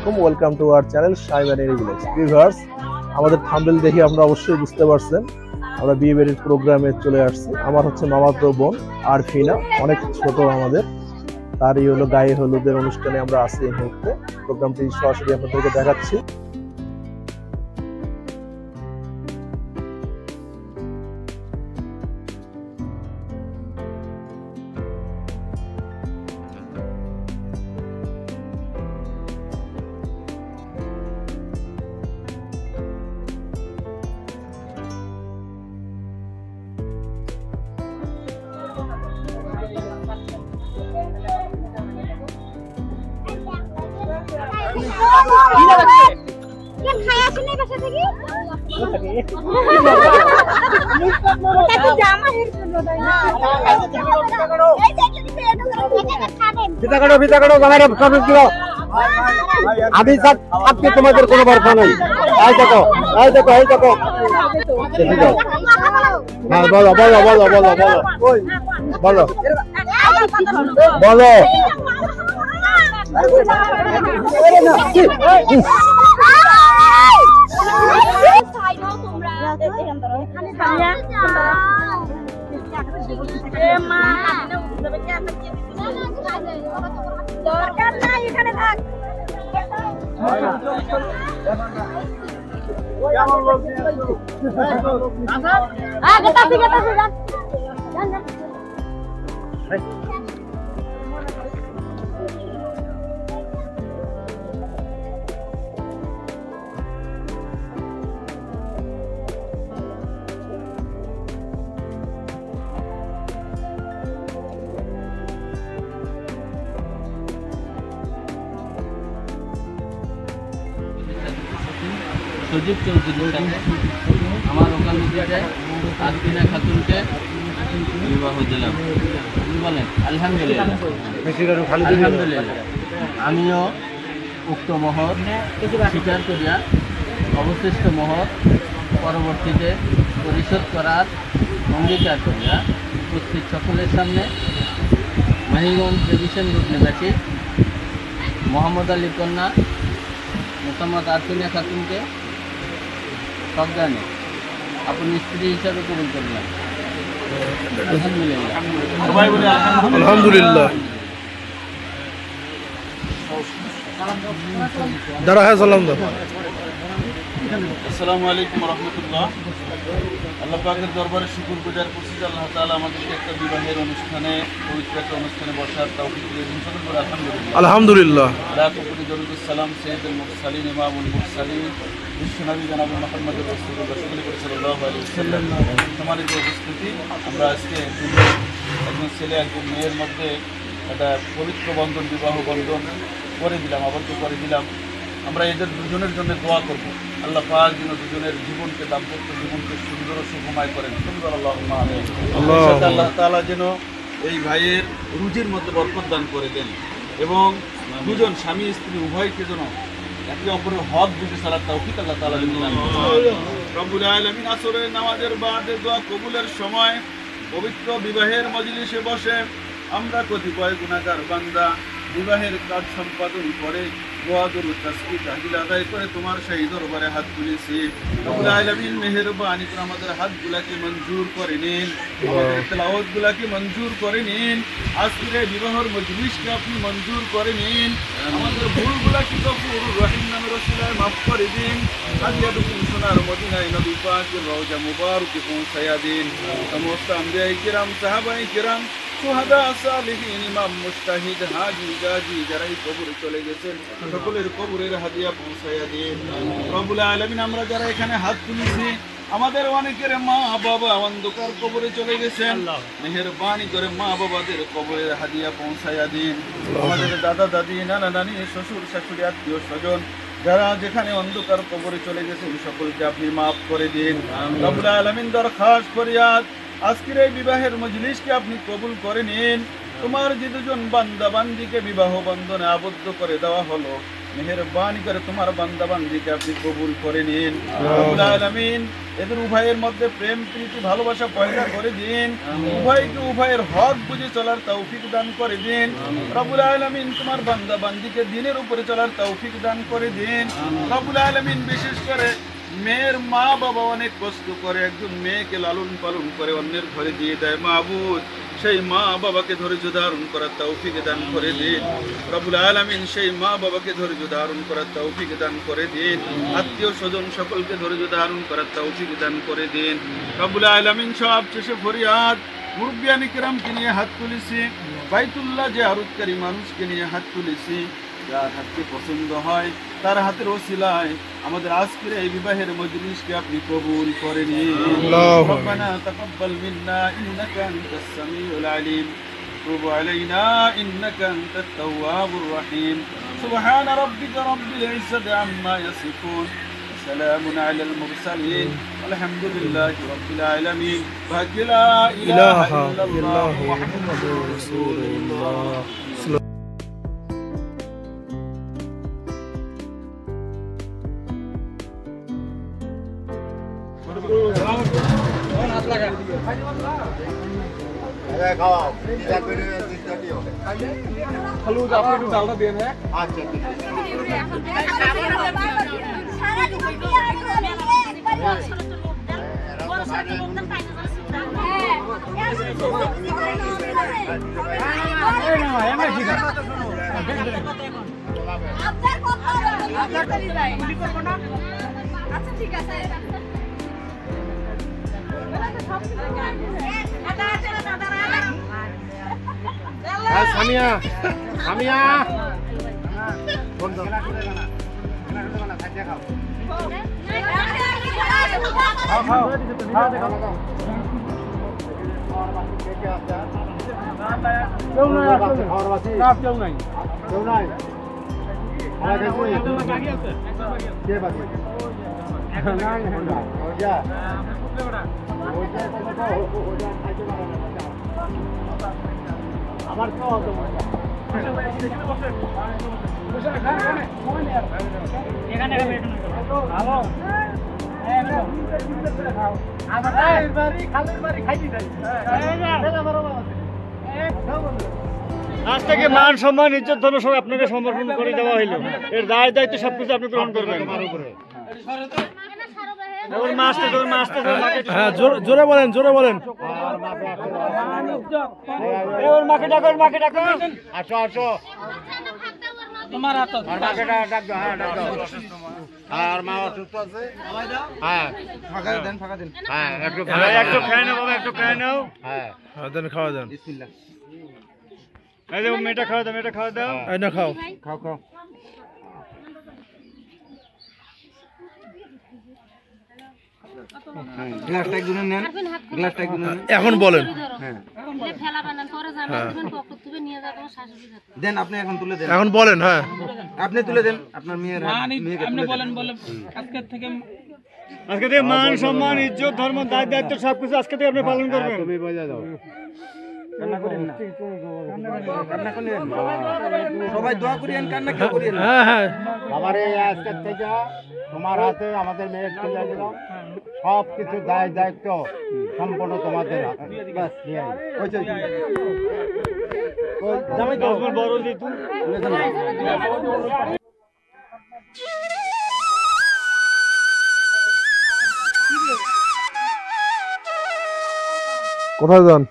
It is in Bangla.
আলাইকুম, welcome to our channel Shaibani village. Viewers, আমাদের থাম্বনেল দেখে আপনারা অবশ্যই বুঝতে পারছেন আমরা বিয়ে বাড়ির প্রোগ্রামে চলে আসছি। আমার হচ্ছে মামাতো বোন আরফিনা, অনেক ছোট আমাদের, তারই হলো গায়ে হলুদের অনুষ্ঠানে আমরা আছি এই মুহূর্তে। প্রোগ্রামটি সরাসরি আপনাদেরকে দেখাচ্ছি। আমি আজকে তোমাদের কোনো ভরসা নাই। এই দেখো হ্যাঁ, বলো বলো বলো বলো বলো বলো বলো দরকার নাই এখানে থাক। সজীব চৌধুরীর সাথে আমার ওকালতিতে আরফিনা খাতুনকে বিবাহ দিলাম। বলেন আলহামদুলিল্লাহ। আলহামদুলিল্লাহ। আমিও উক্ত মোহর স্বীকার করিয়া অবশিষ্ট মোহর পরবর্তীতে পরিশোধ করার অঙ্গীকার করিয়া উপস্থিত সকলের সামনে মাহিগঞ্জ ডিভিশন রোড নিবাসী মোহাম্মদ আলী কন্যা মোসাম্মদ আরফিনা খাতুনকে সজ্ঞানে আপনি স্ত্রী হিসাবে কবুল করলাম। আলহামদুলিল্লাহ। দাঁড়া, হ্যাঁ সালাম দাও। আসসালামু আলাইকুম রহমতুল্লাহ। আল্লাহ পাকের দরবারে শুকর গুজার করছি যে আল্লাহ তাআলা আমাদেরকে একটা বিবাহের অনুষ্ঠানে, পবিত্র একটা অনুষ্ঠানে বসার তৌফিক দিয়েছেন। সকল করে আলহামদুলিল্লাহ। আলহামদুলিল্লাহ। লাখো-কোটি দরুদ সালাম সাইয়্যিদুল মুরসালিন ইমামুল মুরসালিন বিশ্বনবী জনাব মুহাম্মদুর রাসূলুল্লাহ সাল্লাল্লাহু আলাইহি ওয়াসাল্লাম। সম্মানিত উপস্থিতি, আমরা আজকে একজন ছেলে একজন মেয়ের মধ্যে একটা পবিত্র বন্ধন, বিবাহ বন্ধন করে দিলাম, আবদ্ধ করে দিলাম। আমরা এদের দুজনের জন্য দোয়া করব। আল্লাহ পাক যেন দুজনের জীবনকে, দাম্পত্য জীবনকে সুন্দর ও সুখময় করেন। সুন্দর আল্লাহুম্মা আমিন। আল্লাহ তাআলা যেন এই ভাইয়ের রুজির মধ্যে বরকত দান করে দেন এবং দুজন স্বামী স্ত্রী উভয়কে যেন একে অপরের হক বুঝে চলার তৌফিক আল্লাহ তাআলা যেন দান করেন। রব্বুল আলামিন আসরের নামাজের বাদে দোয়া কবুলের সময় পবিত্র বিবাহের মজলিসে বসে আমরা কতিপয় গুনাহগার বান্দা বিবাহের কাজ সম্পাদন করে দোয়া দরুদ তাসবিহ তাহলিল আদায় করে তোমার সেই দরবারে হাত তুলেছি। রব্বুল আলামিন মেহেরবানি করে আমাদের হাতগুলোকে মঞ্জুর করে নিন, আমাদের তেলাওয়াতগুলোকে মঞ্জুর করে নিন, আজকের বিবাহের মজলিসকে আপনি মঞ্জুর করে নিন, আমাদের ভুলগুলোকে গফুর রহিম নামের ওসিলায় মাফ করে দিন। আজিয়াতুল সোনার মদিনায় নবী পাকের রওজা মুবারকে পৌঁছায়া দিন। সমস্ত আম্বিয়ায়ে কিরাম, সাহাবায়ে কিরাম, সুহাদা, সালিহিন, ইমাম, মুজতাহিদ, হাজি, গাজী যারাই কবরে চলে গেছেন সকলের কবরের হাদিয়া পৌঁছায়া দিন। রব্বুল আলামিন, আমরা যারা এখানে হাত তুলেছি আমাদের অনেকের মা বাবা অন্ধকার কবরে চলে গেছেন, মেহেরবানি করে মা বাবাদের কবরের হাদিয়া পৌঁছায়া দিন। আমাদের দাদা দাদি, নানা নানি, শ্বশুর শাশুড়ি, আত্মীয় স্বজন যারা যেখানে অন্ধকার কবরে চলে গেছেন সকলকে আপনি মাফ করে দিন। রব্বুল আলামিন, দরখাস্ত ফরিয়াদ আজকের এই বিবাহের মজলিসকে আপনি কবুল করে নিন। তোমার যে দুজন বান্দা বান্দিকে বিবাহ বন্ধনে আবদ্ধ করে দেওয়া হলো মেহেরবানি করে তোমার বান্দা বান্দিকে আপনি কবুল করে নিন রব্বুল আলামিন। এদের উভয়ের মধ্যে প্রেম প্রীতি ভালোবাসা পয়দা করে দিন, উভয়কে উভয়ের হক বুঝে চলার তৌফিক দান করে দিন রব্বুল আলামিন। তোমার বান্দা বান্দিকে দিনের উপরে চলার তৌফিক দান করে দিন রব্বুল আলামিন। বিশেষ করে মেয়ের মা বাবা অনেক কষ্ট করে একজন মেয়েকে লালন পালন করে অন্যের ঘরে দিয়ে দেয়, মাবুদ সেই মা বাবাকে ধৈর্য ধারণ করার তৌফিক দান করে দিন রব্বুল আলামিন। সেই মা বাবাকে ধৈর্য ধারণ করার তৌফিক দান করে দিন, আত্মীয় স্বজন সকলকে ধৈর্য ধারণ করার তৌফিক দান করে দিন রব্বুল আলামিন। সব শেষে ফরিয়াদ মুরব্বিয়ানি কিরামকে নিয়ে হাত তুলেছি, বাইতুল্লাহ জিয়ারতকারী মানুষকে নিয়ে হাত তুলেছি। যার হাতকে পছন্দ হয় তার হাতের ওসিলায় আমাদের আজকের এই বিবাহের মজলিসকে আপনি কবুল করে নিন। রব্বানা তাকাব্বাল মিন্না ইন্নাকা আনতাস সামিউল আলিম তুব আলাইনা ইন্নাকা আনতাত তাওয়াবুর রহিম। সুবহানা রাব্বিকা রাব্বিল ইজ্জাতি আম্মা ইয়াসিফুন, সালামুন আলাল মুরসালিন, আলহামদুলিল্লাহি রাব্বিল আলামিন। লা ইলাহা ইল্লাল্লাহ মুহাম্মাদুর রাসূলুল্লাহ। আচ্ছা ঠিক আছে। সামিয়া সামিয়া আমার আজ থেকে মান সম্মান ইজ্জত ধর্ম সব আপনাকে সমর্পণ করে দেওয়া হইল। এর দায় দায়িত্ব সবকিছু আপনি গ্রহণ করবেন। হ্যাঁ, জোরে বলেন, জোরে বলেন। মাকে ডাকুন, মাকে ডাকুন। আসো আসো, তোমার হাত মাকে ডাক দাও। হ্যাঁ ডাক দাও। আর মা অসুস্থ আছে। হ্যাঁ ফাঁকা দেন, ফাঁকা দেন। হ্যাঁ একটু খেয়ে নাও বাবা, একটু খেয়ে নাও। হ্যাঁ দেন, খাওয়া দেন। বিসমিল্লাহ। এই যে মেয়েটা খাওয়া দাও, মেয়েটা খাওয়া দাও। এই না, খাও। খাও খাও। গ্লাসটা একটু নেন, গ্লাসটা একটু নেন। এখন বলেন। হ্যাঁ ঠেলা বানান করে জামাই দিবেন, পকেট থেকে নিয়ে যাবেন শাশুড়ি যাবে। দেন, আপনি এখন তুলে দেন। এখন বলেন। হ্যাঁ, আপনি তুলে দেন আপনার মেয়ের মেয়েকে তুলে দেন। আজকে থেকে মান সম্মান ইজ্জত ধর্ম দায় দায়িত্ব সবকিছু আজকে থেকে আপনি পালন করবেন। তুমি বোঝা দাও। কান্না করেন না, কান্না করেন না। সবাই দোয়া করেন, কান্না কেউ করেন না। হ্যাঁ, হ্যাঁ। আমারে আজকে থেকে তোমার হাতে আমাদের মেয়ের তুলে দিলাম। সব কিছু দায় দায়িত্ব সম্পূর্ণ তোমাদের হাতে। বাস নিয়ে আই। ওই যে ওই জামাই তো বড় যেহেতু কোথায় যান?